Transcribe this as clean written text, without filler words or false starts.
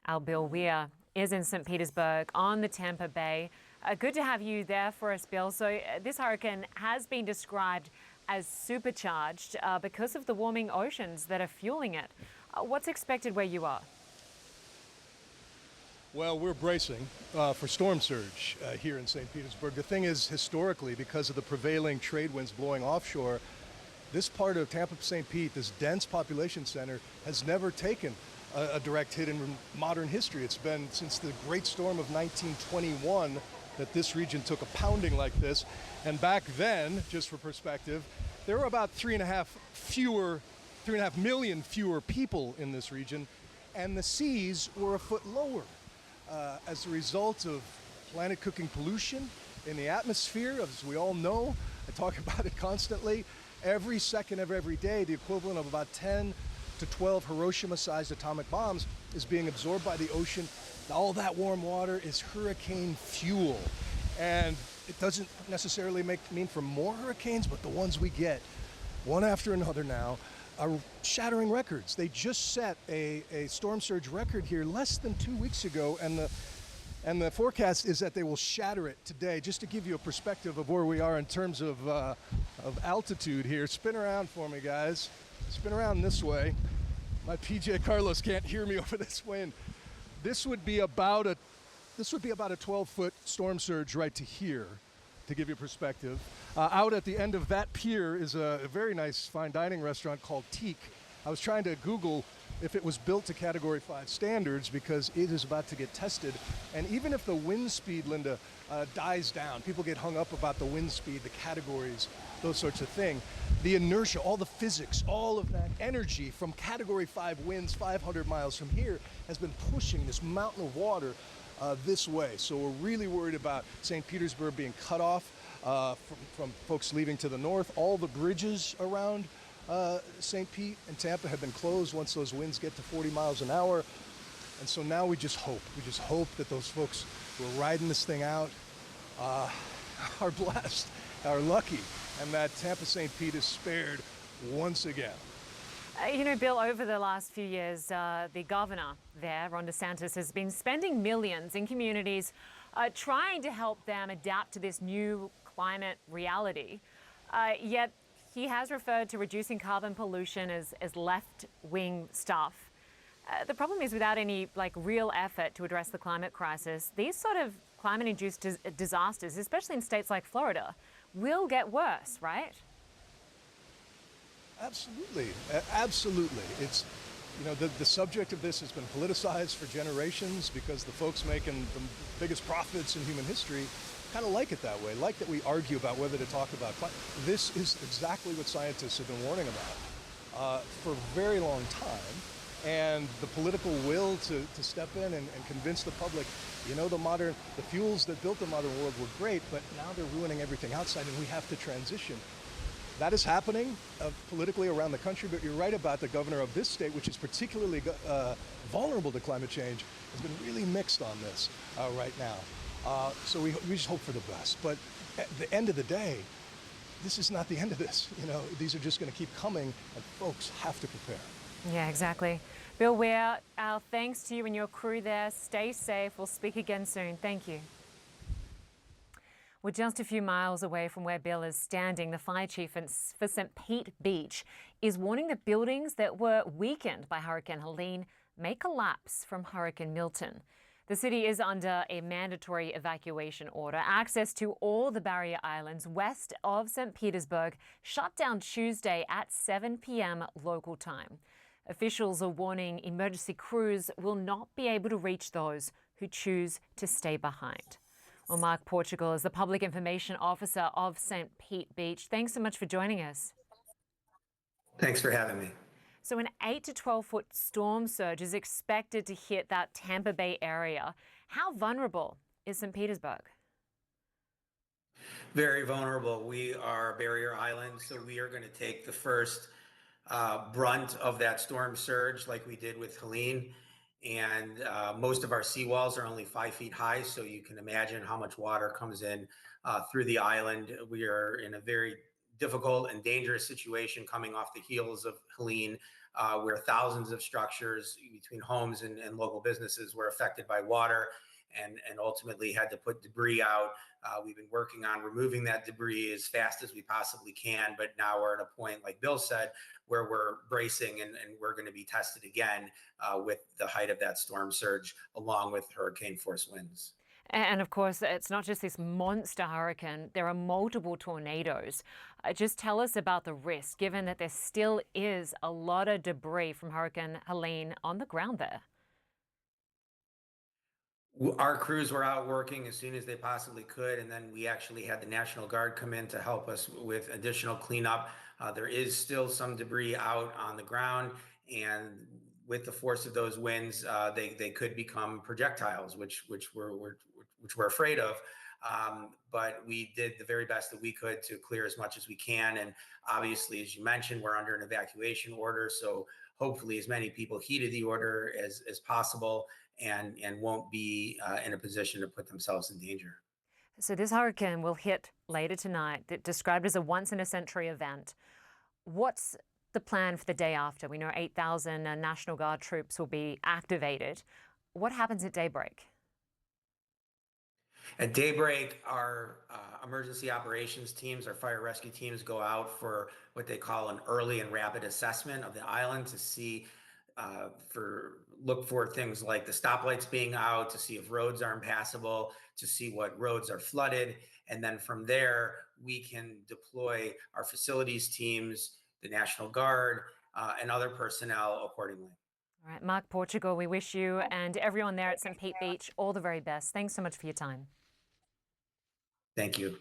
Our Bill WEIR is in St. Petersburg on the Tampa Bay. Good to have you there for us, Bill. So this hurricane has been described as supercharged because of the warming oceans that are fueling it. What's expected where you are? Well, we're bracing for storm surge here in St. Petersburg. The thing is, historically, because of the prevailing trade winds blowing offshore, this part of Tampa, St. Pete, this dense population center, has never taken a direct hit in modern history. It's been since the Great Storm of 1921 that this region took a pounding like this. And back then, just for perspective, there were about 3.5 million fewer people in this region, and the seas were a foot lower. As a result of planet cooking pollution in the atmosphere, as we all know, I talk about it constantly, every second of every day, the equivalent of about 10 to 12 Hiroshima-sized atomic bombs is being absorbed by the ocean. All that warm water is hurricane fuel. And it doesn't necessarily mean for more hurricanes, but the ones we get, one after another now, are shattering records. They just set a storm surge record here less than 2 weeks ago, and the forecast is that they will shatter it today. Just to give you a perspective of where we are in terms of altitude here. Spin around for me, guys. Spin around this way. My PJ Carlos can't hear me over this wind. This would be about a 12-foot storm surge right to here, to give you perspective. Out at the end of that pier is a very nice fine dining restaurant called Teak. I was trying to Google if it was built to Category 5 standards because it is about to get tested. And even if the wind speed, Linda, dies down, people get hung up about the wind speed, the categories, those sorts of things. The inertia, all the physics, all of that energy from Category 5 winds 500 miles from here has been pushing this mountain of water this way. So we're really worried about St. Petersburg being cut off from folks leaving to the north. All the bridges around St. Pete and Tampa have been closed once those winds get to 40 miles an hour. And so now we just hope that those folks who are riding this thing out are blessed, are lucky, and that Tampa St. Pete is spared once again. You know, Bill, over the last few years, the governor there, Ron DeSantis, has been spending millions in communities trying to help them adapt to this new climate reality. Yet he has referred to reducing carbon pollution as left-wing stuff. The problem is, without any real effort to address the climate crisis, these sort of climate-induced disasters, especially in states like Florida, will get worse, right? Absolutely, absolutely. It's, you know, the subject of this has been politicized for generations because the folks making the biggest profits in human history kind of like it that way, like that we argue about whether to talk about climate. This is exactly what scientists have been warning about for a very long time. And the political will to step in and convince the public, you know, the fuels that built the modern world were great, but now they're ruining everything outside and we have to transition. That is happening politically around the country, but you're right about the governor of this state, which is particularly vulnerable to climate change, has been really mixed on this right now. So we just hope for the best. But at the end of the day, this is not the end of this. You know, these are just going to keep coming, and folks have to prepare. Yeah, exactly. Bill WEIR, our thanks to you and your crew there. Stay safe. We'll speak again soon. Thank you. We're just a few miles away from where Bill is standing. The fire chief for St. Pete Beach is warning that buildings that were weakened by Hurricane Helene may collapse from Hurricane Milton. The city is under a mandatory evacuation order. Access to all the barrier islands west of St. Petersburg shut down Tuesday at 7 p.m. local time. Officials are warning emergency crews will not be able to reach those who choose to stay behind. Well, MARC Portugal is the Public Information Officer of St. Pete Beach. Thanks so much for joining us. Thanks for having me. So an 8 to 12-foot storm surge is expected to hit that Tampa Bay area. How vulnerable is St. Petersburg? Very vulnerable. We are barrier island, so we are going to take the first brunt of that storm surge like we did with Helene. And most of our seawalls are only 5 feet high, so you can imagine how much water comes in through the island. We are in a very difficult and dangerous situation coming off the heels of Helene. where thousands of structures between homes and local businesses were affected by water and ultimately had to put debris out. We've been working on removing that debris as fast as we possibly can, but now we're at a point, like Bill said, where we're bracing and we're going to be tested again with the height of that storm surge, along with hurricane force winds. And of course, it's not just this monster hurricane, there are multiple tornadoes. Just tell us about the risk, given that there still is a lot of debris from Hurricane Helene on the ground there. Our crews were out working as soon as they possibly could, and then we actually had the National Guard come in to help us with additional cleanup. There is still some debris out on the ground, and with the force of those winds, they could become projectiles, which we're afraid of. But we did the very best that we could to clear as much as we can. And obviously, as you mentioned, we're under an evacuation order, so hopefully as many people heeded the order as possible and won't be in a position to put themselves in danger. So this hurricane will hit later tonight, described as a once-in-a-century event. What's the plan for the day after? We know 8,000 National Guard troops will be activated. What happens at daybreak? At daybreak, our emergency operations teams, our fire rescue teams, go out for what they call an early and rapid assessment of the island to see look for things like the stoplights being out, to see if roads are impassable, to see what roads are flooded. And then from there, we can deploy our facilities teams, the National Guard, and other personnel accordingly. All right, Mark, Portugal, we wish you and everyone there at St. Pete Beach all the very best. Thanks so much for your time. Thank you.